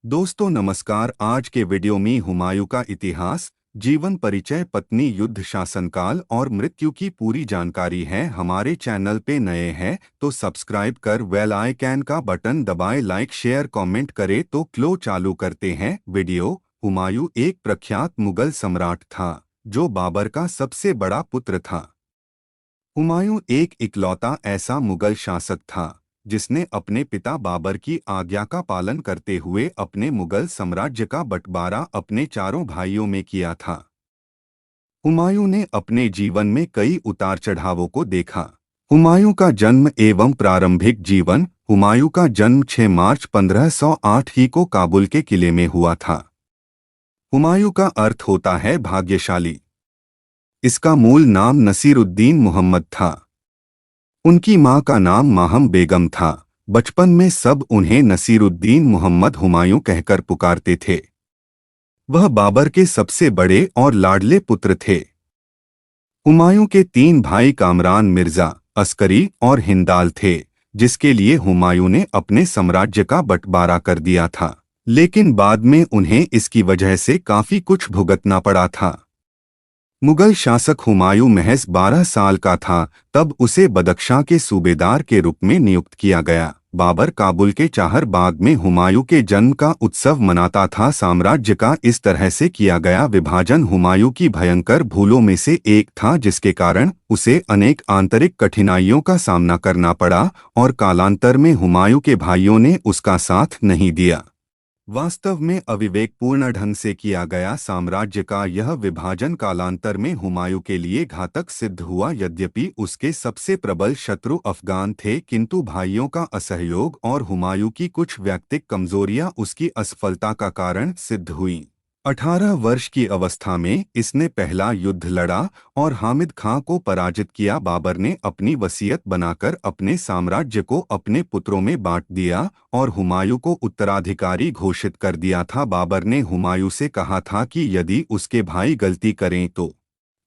दोस्तों नमस्कार। आज के वीडियो में हुमायूं का इतिहास, जीवन परिचय, पत्नी, युद्ध, शासनकाल और मृत्यु की पूरी जानकारी है। हमारे चैनल पे नए हैं तो सब्सक्राइब कर बेल आइकन का बटन दबाएं, लाइक शेयर कमेंट करें। तो क्लो चालू करते हैं वीडियो। हुमायूं एक प्रख्यात मुगल सम्राट था जो बाबर का सबसे बड़ा पुत्र था। हुमायूं एक इकलौता ऐसा मुगल शासक था जिसने अपने पिता बाबर की आज्ञा का पालन करते हुए अपने मुगल साम्राज्य का बंटवारा अपने चारों भाइयों में किया था। हुमायूं ने अपने जीवन में कई उतार चढ़ावों को देखा। हुमायूं का जन्म एवं प्रारंभिक जीवन। हुमायूं का जन्म 6 मार्च 1508 ही को काबुल के किले में हुआ था। हुमायूं का अर्थ होता है भाग्यशाली। इसका मूल नाम नसीरुद्दीन मोहम्मद था। उनकी मां का नाम माहम बेगम था। बचपन में सब उन्हें नसीरुद्दीन मोहम्मद हुमायूं कहकर पुकारते थे। वह बाबर के सबसे बड़े और लाडले पुत्र थे। हुमायूं के 3 भाई कामरान, मिर्जा, अस्करी और हिंदाल थे, जिसके लिए हुमायूं ने अपने साम्राज्य का बंटवारा कर दिया था, लेकिन बाद में उन्हें इसकी वजह से काफी कुछ भुगतना पड़ा था। मुगल शासक हुमायूं महज 12 साल का था तब उसे बदख्शां के सूबेदार के रूप में नियुक्त किया गया। बाबर काबुल के चाहर बाग में हुमायूं के जन्म का उत्सव मनाता था। साम्राज्य का इस तरह से किया गया विभाजन हुमायूं की भयंकर भूलों में से एक था, जिसके कारण उसे अनेक आंतरिक कठिनाइयों का सामना करना पड़ा और कालांतर में हुमायूं के भाइयों ने उसका साथ नहीं दिया। वास्तव में अविवेकपूर्ण ढंग से किया गया साम्राज्य का यह विभाजन कालांतर में हुमायूं के लिए घातक सिद्ध हुआ। यद्यपि उसके सबसे प्रबल शत्रु अफगान थे, किंतु भाइयों का असहयोग और हुमायूं की कुछ व्यक्तिगत कमजोरियां उसकी असफलता का कारण सिद्ध हुई। 18 वर्ष की अवस्था में इसने पहला युद्ध लड़ा और हामिद खां को पराजित किया। बाबर ने अपनी वसीयत बनाकर अपने साम्राज्य को अपने पुत्रों में बांट दिया और हुमायूं को उत्तराधिकारी घोषित कर दिया था। बाबर ने हुमायूं से कहा था कि यदि उसके भाई गलती करें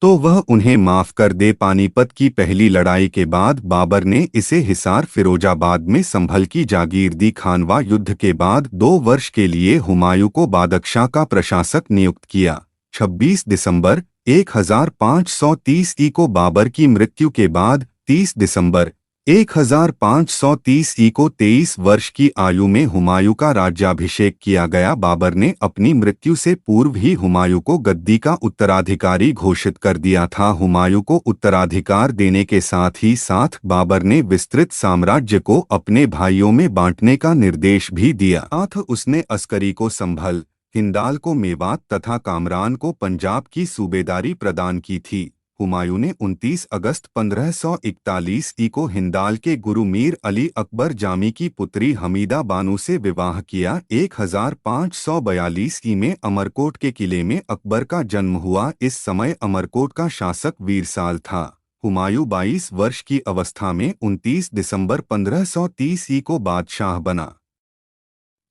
तो वह उन्हें माफ कर दे। पानीपत की पहली लड़ाई के बाद बाबर ने इसे हिसार फिरोजाबाद में संभल की जागीर दी। खानवा युद्ध के बाद 2 वर्ष के लिए हुमायूं को बादशाह का प्रशासक नियुक्त किया। 26 दिसंबर 1530 ई को बाबर की मृत्यु के बाद 30 दिसंबर 1530 ई को 23 वर्ष की आयु में हुमायूं का राज्याभिषेक किया गया। बाबर ने अपनी मृत्यु से पूर्व ही हुमायूं को गद्दी का उत्तराधिकारी घोषित कर दिया था। हुमायूं को उत्तराधिकार देने के साथ ही साथ बाबर ने विस्तृत साम्राज्य को अपने भाइयों में बांटने का निर्देश भी दिया। साथ उसने अस्करी को संभल, हिंदाल को मेवात तथा कामरान को पंजाब की सूबेदारी प्रदान की थी। हुमायूं ने 29 अगस्त 1541 ई को हिंदाल के गुरु मीर अली अकबर जामी की पुत्री हमीदा बानो से विवाह किया। 1542 ई में अमरकोट के किले में अकबर का जन्म हुआ। इस समय अमरकोट का शासक वीरसाल था। हुमायूं 22 वर्ष की अवस्था में 29 दिसंबर 1530 ई को बादशाह बना।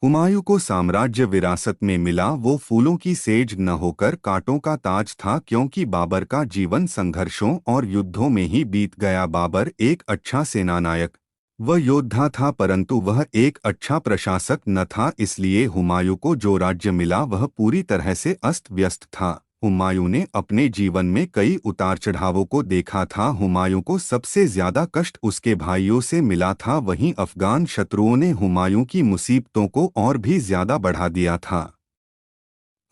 हुमायूं को साम्राज्य विरासत में मिला वो फूलों की सेज न होकर कांटों का ताज था, क्योंकि बाबर का जीवन संघर्षों और युद्धों में ही बीत गया। बाबर एक अच्छा सेनानायक व योद्धा था, परंतु वह एक अच्छा प्रशासक न था। इसलिए हुमायूं को जो राज्य मिला वह पूरी तरह से अस्त व्यस्त था। हुमायूं ने अपने जीवन में कई उतार चढ़ावों को देखा था। हुमायूं को सबसे ज्यादा कष्ट उसके भाइयों से मिला था, वहीं अफगान शत्रुओं ने हुमायूं की मुसीबतों को और भी ज्यादा बढ़ा दिया था।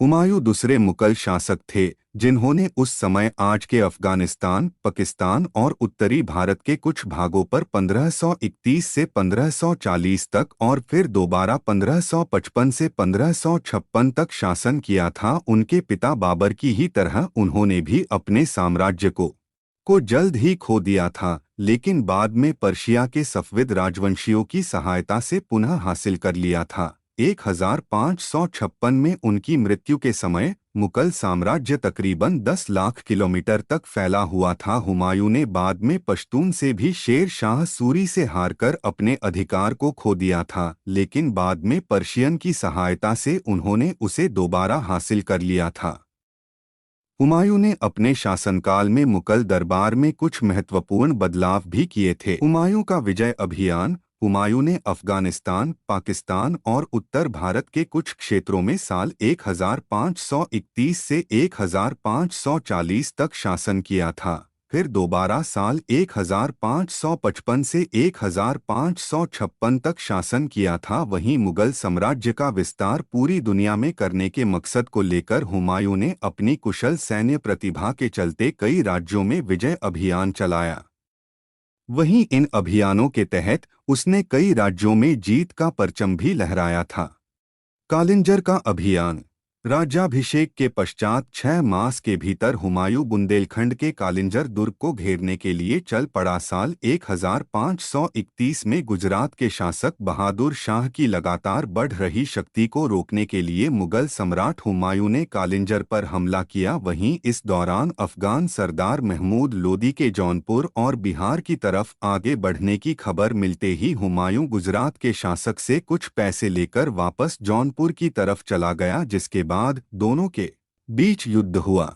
हुमायूं दूसरे मुगल शासक थे जिन्होंने उस समय आज के अफगानिस्तान, पाकिस्तान और उत्तरी भारत के कुछ भागों पर 1531 से 1540 तक और फिर दोबारा 1555 से 1556 तक शासन किया था। उनके पिता बाबर की ही तरह उन्होंने भी अपने साम्राज्य को जल्द ही खो दिया था, लेकिन बाद में पर्शिया के सफविद राजवंशियों की सहायता से पुनः हासिल कर लिया था। 1556 में उनकी मृत्यु के समय मुगल साम्राज्य तकरीबन 10 लाख किलोमीटर तक फैला हुआ था। हुमायूं ने बाद में पश्तून से भी शेर शाह सूरी से हारकर अपने अधिकार को खो दिया था, लेकिन बाद में पर्शियन की सहायता से उन्होंने उसे दोबारा हासिल कर लिया था। हुमायूं ने अपने शासनकाल में मुगल दरबार में कुछ महत्वपूर्ण बदलाव भी किए थे। हुमायूं का विजय अभियान हुमायूं ने अफगानिस्तान, पाकिस्तान और उत्तर भारत के कुछ क्षेत्रों में साल 1531 से 1540 तक शासन किया था। फिर दोबारा साल 1555 से 1556 तक शासन किया था। वहीं मुगल साम्राज्य का विस्तार पूरी दुनिया में करने के मकसद को लेकर हुमायूं ने अपनी कुशल सैन्य प्रतिभा के चलते कई राज्यों में विजय अभियान चलाया। वहीं इन अभियानों के तहत उसने कई राज्यों में जीत का परचम भी लहराया था। कालिंजर का अभियान। राज्याभिषेक के पश्चात 6 मास के भीतर हुमायूं बुंदेलखंड के कालिंजर दुर्ग को घेरने के लिए चल पड़ा। साल 1531 में गुजरात के शासक बहादुर शाह की लगातार बढ़ रही शक्ति को रोकने के लिए मुगल सम्राट हुमायूं ने कालिंजर पर हमला किया। वहीं इस दौरान अफगान सरदार महमूद लोदी के जौनपुर और बिहार की तरफ आगे बढ़ने की खबर मिलते ही हुमायूं गुजरात के शासक से कुछ पैसे लेकर वापस जौनपुर की तरफ चला गया, जिसके बाद दोनों के बीच युद्ध हुआ।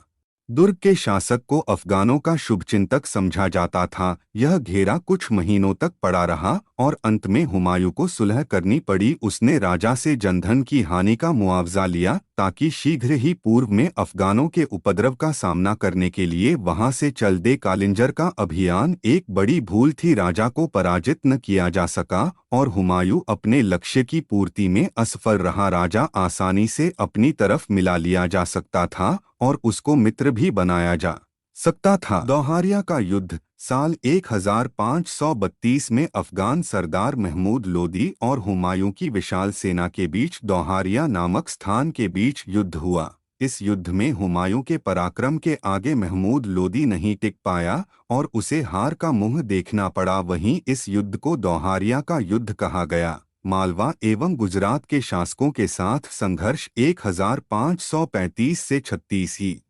दुर्ग के शासक को अफगानों का शुभचिंतक समझा जाता था। यह घेरा कुछ महीनों तक पड़ा रहा और अंत में हुमायूं को सुलह करनी पड़ी। उसने राजा से जनधन की हानि का मुआवजा लिया ताकि शीघ्र ही पूर्व में अफगानों के उपद्रव का सामना करने के लिए वहां से चल दे। कालिंजर का अभियान एक बड़ी भूल थी। राजा को पराजित न किया जा सका और हुमायूं अपने लक्ष्य की पूर्ति में असफल रहा। राजा आसानी से अपनी तरफ मिला लिया जा सकता था और उसको मित्र भी बनाया जा सकता था। दोहारिया का युद्ध। साल 1532 में अफगान सरदार महमूद लोदी और हुमायूं की विशाल सेना के बीच दोहारिया नामक स्थान के बीच युद्ध हुआ। इस युद्ध में हुमायूं के पराक्रम के आगे महमूद लोदी नहीं टिक पाया और उसे हार का मुंह देखना पड़ा। वहीं इस युद्ध को दोहारिया का युद्ध कहा गया। मालवा एवं गुजरात के शासकों के साथ संघर्ष 1535 से 36 ही।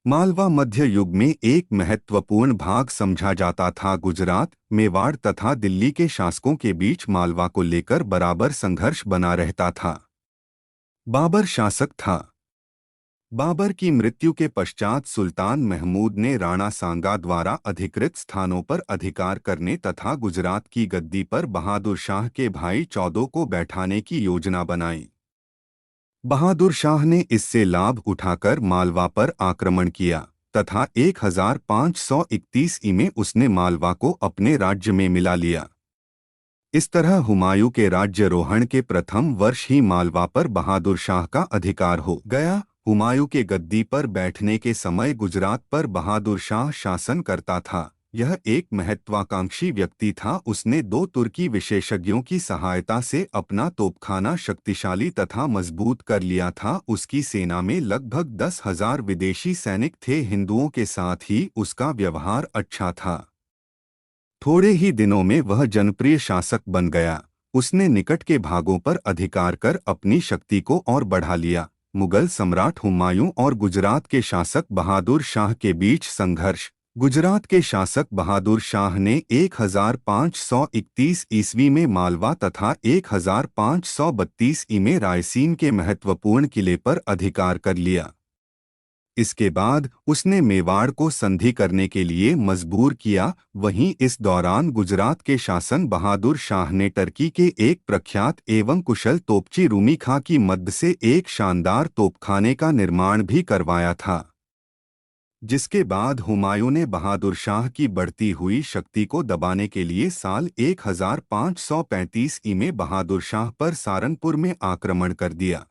मालवा मध्य युग में एक महत्वपूर्ण भाग समझा जाता था। गुजरात, मेवाड़ तथा दिल्ली के शासकों के बीच मालवा को लेकर बराबर संघर्ष बना रहता था। बाबर शासक था। बाबर की मृत्यु के पश्चात सुल्तान महमूद ने राणा सांगा द्वारा अधिकृत स्थानों पर अधिकार करने तथा गुजरात की गद्दी पर बहादुर शाह के भाई चौदो को बैठाने की योजना बनाई। बहादुर शाह ने इससे लाभ उठाकर मालवा पर आक्रमण किया तथा 1531 में उसने मालवा को अपने राज्य में मिला लिया। इस तरह हुमायूं के राज्यारोहण के प्रथम वर्ष ही मालवा पर बहादुर शाह का अधिकार हो गया। हुमायूं के गद्दी पर बैठने के समय गुजरात पर बहादुर शाह शासन करता था। यह एक महत्वाकांक्षी व्यक्ति था। उसने 2 तुर्की विशेषज्ञों की सहायता से अपना तोपखाना शक्तिशाली तथा मजबूत कर लिया था। उसकी सेना में लगभग 10,000 विदेशी सैनिक थे। हिंदुओं के साथ ही उसका व्यवहार अच्छा था। थोड़े ही दिनों में वह जनप्रिय शासक बन गया। उसने निकट के भागों पर अधिकार कर अपनी शक्ति को और बढ़ा लिया। मुगल सम्राट हुमायूं और गुजरात के शासक बहादुर शाह के बीच संघर्ष। गुजरात के शासक बहादुर शाह ने 1531 ईस्वी में मालवा तथा 1532 में रायसीन के महत्वपूर्ण किले पर अधिकार कर लिया। इसके बाद उसने मेवाड़ को संधि करने के लिए मजबूर किया। वहीं इस दौरान गुजरात के शासन बहादुर शाह ने टर्की के एक प्रख्यात एवं कुशल तोपची रूमी खां की मदद से एक शानदार तोपखाने का निर्माण भी करवाया था, जिसके बाद हुमायूं ने बहादुर शाह की बढ़ती हुई शक्ति को दबाने के लिए साल 1535 में बहादुर शाह पर सहारनपुर में आक्रमण कर दिया।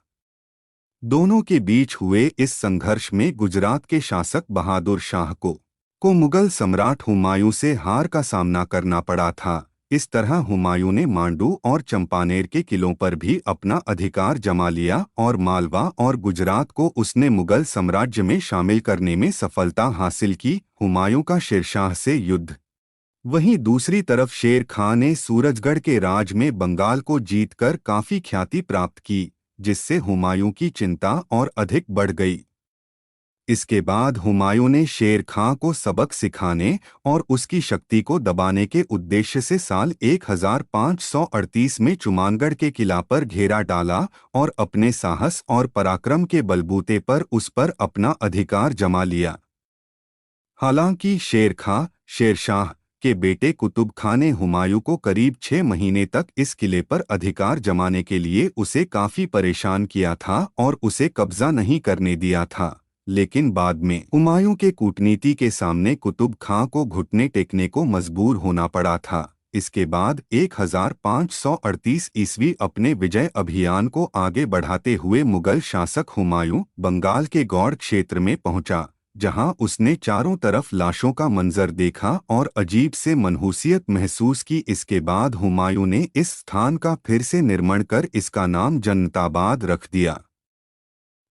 दोनों के बीच हुए इस संघर्ष में गुजरात के शासक बहादुर शाह को मुगल सम्राट हुमायूं से हार का सामना करना पड़ा था। इस तरह हुमायूं ने मांडू और चंपानेर के किलों पर भी अपना अधिकार जमा लिया और मालवा और गुजरात को उसने मुगल साम्राज्य में शामिल करने में सफलता हासिल की। हुमायूं का शेरशाह से युद्ध। वहीं दूसरी तरफ शेर खां ने सूरजगढ़ के राज में बंगाल को जीतकर काफी ख्याति प्राप्त की, जिससे हुमायूं की चिंता और अधिक बढ़ गई। इसके बाद हुमायूं ने शेर खां को सबक सिखाने और उसकी शक्ति को दबाने के उद्देश्य से साल 1538 में चुमानगढ़ के किला पर घेरा डाला और अपने साहस और पराक्रम के बलबूते पर उस पर अपना अधिकार जमा लिया। हालांकि शेर शाह के बेटे कुतुब खां ने हुमायूं को करीब 6 महीने तक इस किले पर अधिकार जमाने के लिए उसे काफी परेशान किया था और उसे कब्जा नहीं करने दिया था। लेकिन बाद में हुमायूं के कूटनीति के सामने कुतुब खां को घुटने टेकने को मजबूर होना पड़ा था। इसके बाद 1538 ईस्वी अपने विजय अभियान को आगे बढ़ाते हुए मुगल शासक हुमायूं बंगाल के गौड़ क्षेत्र में पहुंचा, जहां उसने चारों तरफ लाशों का मंजर देखा और अजीब से मनहूसियत महसूस की। इसके बाद हुमायूं ने इस स्थान का फिर से निर्माण कर इसका नाम जन्नताबाद रख दिया।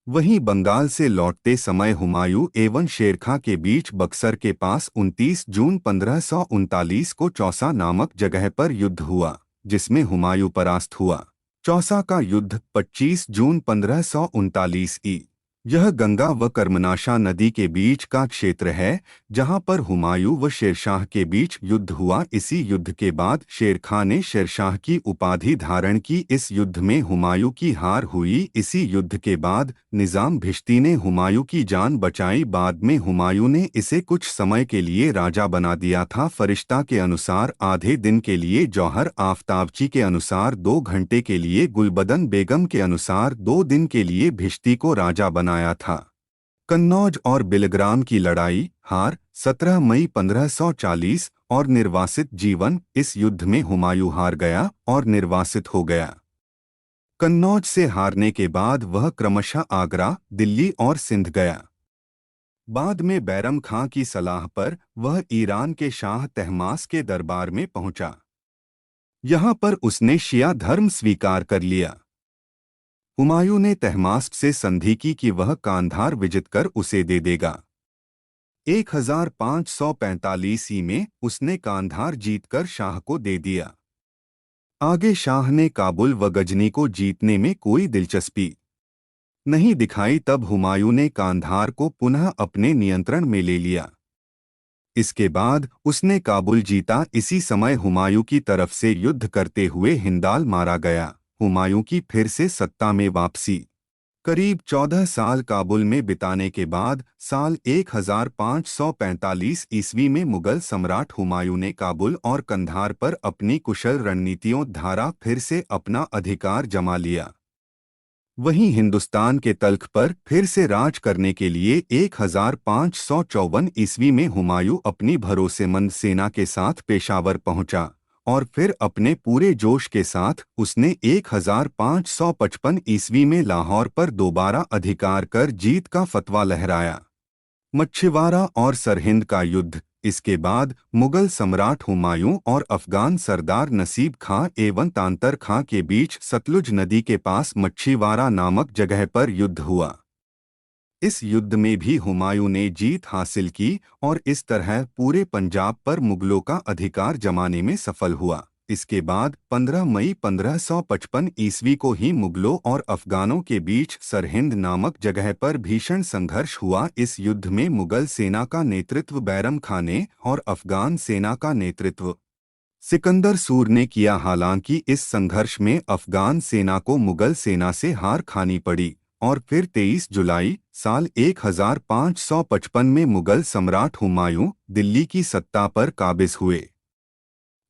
वहीं बंगाल से लौटते समय हुमायूं एवं शेरखां के बीच बक्सर के पास 29 जून 1539 को चौसा नामक जगह पर युद्ध हुआ, जिसमें हुमायूं परास्त हुआ। चौसा का युद्ध 25 जून 1539 ई। यह गंगा व कर्मनाशा नदी के बीच का क्षेत्र है, जहां पर हुमायूं व शेरशाह के बीच युद्ध हुआ। इसी युद्ध के बाद शेरखां ने शेरशाह की उपाधि धारण की। इस युद्ध में हुमायूं की हार हुई। इसी युद्ध के बाद निजाम भिश्ती ने हुमायूं की जान बचाई। बाद में हुमायूं ने इसे कुछ समय के लिए राजा बना दिया था। फरिश्ता के अनुसार आधे दिन के लिए जौहर आफ्ताबची के अनुसार 2 घंटे के लिए गुलबदन बेगम के अनुसार 2 दिन के लिए भिश्ती को राजा बनाया था। कन्नौज और बिलग्राम की लड़ाई, हार 17 मई 1540 और निर्वासित जीवन। इस युद्ध में हुमायूं हार गया और निर्वासित हो गया। कन्नौज से हारने के बाद वह क्रमशः आगरा, दिल्ली और सिंध गया। बाद में बैरम खां की सलाह पर वह ईरान के शाह तहमास के दरबार में पहुंचा। यहाँ पर उसने शिया धर्म स्वीकार कर लिया। हुमायूं ने तहमास्प से संधि की कि वह कांधार विजित कर उसे दे देगा। 1545 में उसने कांधार जीतकर शाह को दे दिया। आगे शाह ने काबुल व गजनी को जीतने में कोई दिलचस्पी नहीं दिखाई। तब हुमायूं ने कांधार को पुनः अपने नियंत्रण में ले लिया। इसके बाद उसने काबुल जीता। इसी समय हुमायूं की तरफ से युद्ध करते हुए हिंदाल मारा गया। हुमायूं की फिर से सत्ता में वापसी। करीब 14 साल काबुल में बिताने के बाद साल 1545 ईस्वी में मुगल सम्राट हुमायूं ने काबुल और कंधार पर अपनी कुशल रणनीतियों द्वारा फिर से अपना अधिकार जमा लिया। वहीं हिंदुस्तान के तल्ख पर फिर से राज करने के लिए 1554 ईस्वी में हुमायूं अपनी भरोसेमंद सेना के साथ पेशावर पहुंचा और फिर अपने पूरे जोश के साथ उसने 1555 ईस्वी में लाहौर पर दोबारा अधिकार कर जीत का फतवा लहराया। मच्छीवारा और सरहिंद का युद्ध। इसके बाद मुगल सम्राट हुमायूं और अफगान सरदार नसीब खां एवं तांतर खां के बीच सतलुज नदी के पास मच्छीवारा नामक जगह पर युद्ध हुआ। इस युद्ध में भी हुमायूं ने जीत हासिल की और इस तरह पूरे पंजाब पर मुगलों का अधिकार जमाने में सफल हुआ। इसके बाद 15 मई 1555 ईस्वी को ही मुगलों और अफगानों के बीच सरहिंद नामक जगह पर भीषण संघर्ष हुआ। इस युद्ध में मुगल सेना का नेतृत्व बैरम खां ने और अफगान सेना का नेतृत्व सिकंदर सूर ने किया। हालांकि इस संघर्ष में अफगान सेना को मुगल सेना से हार खानी पड़ी और फिर 23 जुलाई साल 1555 में मुगल सम्राट हुमायूं दिल्ली की सत्ता पर काबिज हुए।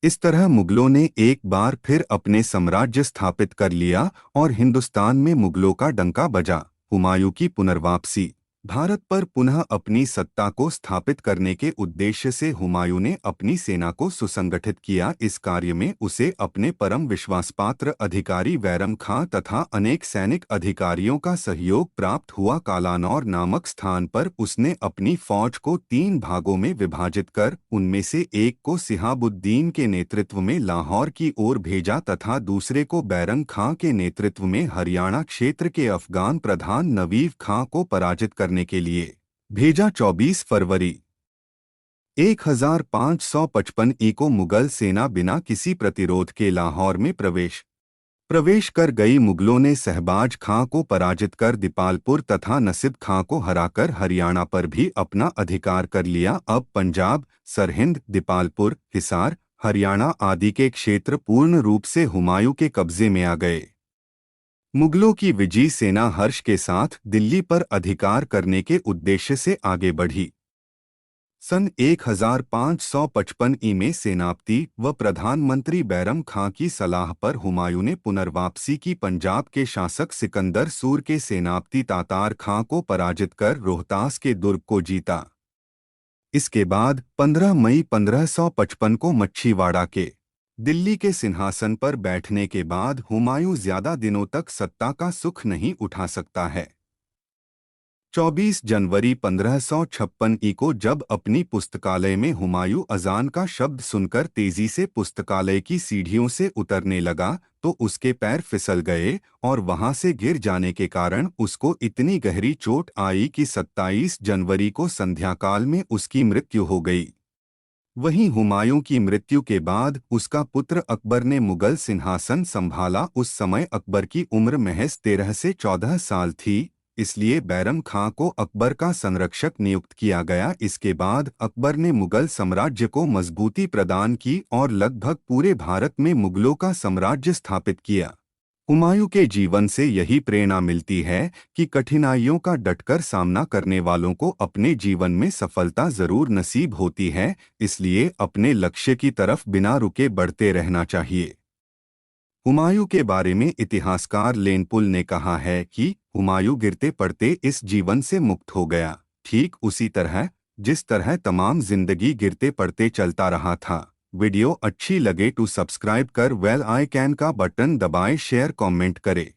इस तरह मुगलों ने एक बार फिर अपने साम्राज्य स्थापित कर लिया और हिंदुस्तान में मुगलों का डंका बजा। हुमायूं की पुनर्वापसी। भारत पर पुनः अपनी सत्ता को स्थापित करने के उद्देश्य से हुमायूं ने अपनी सेना को सुसंगठित किया। इस कार्य में उसे अपने परम विश्वासपात्र अधिकारी बैरम खां तथा अनेक सैनिक अधिकारियों का सहयोग प्राप्त हुआ। कालानौर नामक स्थान पर उसने अपनी फौज को 3 भागों में विभाजित कर उनमें से एक को सिहाबुद्दीन के नेतृत्व में लाहौर की ओर भेजा तथा दूसरे को बैरम खां के नेतृत्व में हरियाणा क्षेत्र के अफगान प्रधान नवीब खां को पराजित करने के लिए भेजा। 24 फरवरी 1555 ई को मुगल सेना बिना किसी प्रतिरोध के लाहौर में प्रवेश कर गई। मुगलों ने शहबाज खां को पराजित कर दीपालपुर तथा नसीब खां को हराकर हरियाणा पर भी अपना अधिकार कर लिया। अब पंजाब, सरहिंद, दीपालपुर, हिसार, हरियाणा आदि के क्षेत्र पूर्ण रूप से हुमायूं के कब्जे में आ गए। मुगलों की विजयी सेना हर्ष के साथ दिल्ली पर अधिकार करने के उद्देश्य से आगे बढ़ी। सन 1555 ई में सेनापति व प्रधानमंत्री बैरम खां की सलाह पर हुमायूं ने पुनर्वापसी की पंजाब के शासक सिकंदर सूर के सेनापति तातार खां को पराजित कर रोहतास के दुर्ग को जीता। इसके बाद 15 मई 1555 को मच्छीवाड़ा के दिल्ली के सिंहासन पर बैठने के बाद हुमायूं ज्यादा दिनों तक सत्ता का सुख नहीं उठा सकता है। 24 जनवरी 1556 ई को जब अपनी पुस्तकालय में हुमायूं अजान का शब्द सुनकर तेजी से पुस्तकालय की सीढ़ियों से उतरने लगा तो उसके पैर फिसल गए और वहां से गिर जाने के कारण उसको इतनी गहरी चोट आई कि 27 जनवरी को संध्याकाल में उसकी मृत्यु हो गई। वहीं हुमायूं की मृत्यु के बाद उसका पुत्र अकबर ने मुगल सिंहासन संभाला। उस समय अकबर की उम्र महज 13 से 14 साल थी, इसलिए बैरम खां को अकबर का संरक्षक नियुक्त किया गया। इसके बाद अकबर ने मुगल साम्राज्य को मजबूती प्रदान की और लगभग पूरे भारत में मुगलों का साम्राज्य स्थापित किया। हुमायूं के जीवन से यही प्रेरणा मिलती है कि कठिनाइयों का डटकर सामना करने वालों को अपने जीवन में सफलता जरूर नसीब होती है, इसलिए अपने लक्ष्य की तरफ बिना रुके बढ़ते रहना चाहिए। हुमायूं के बारे में इतिहासकार लेनपुल ने कहा है कि हुमायूं गिरते पड़ते इस जीवन से मुक्त हो गया, ठीक उसी तरह जिस तरह तमाम जिंदगी गिरते पड़ते चलता रहा था। वीडियो अच्छी लगे तो सब्सक्राइब कर बेल आइकन का बटन दबाएं, शेयर कमेंट करें।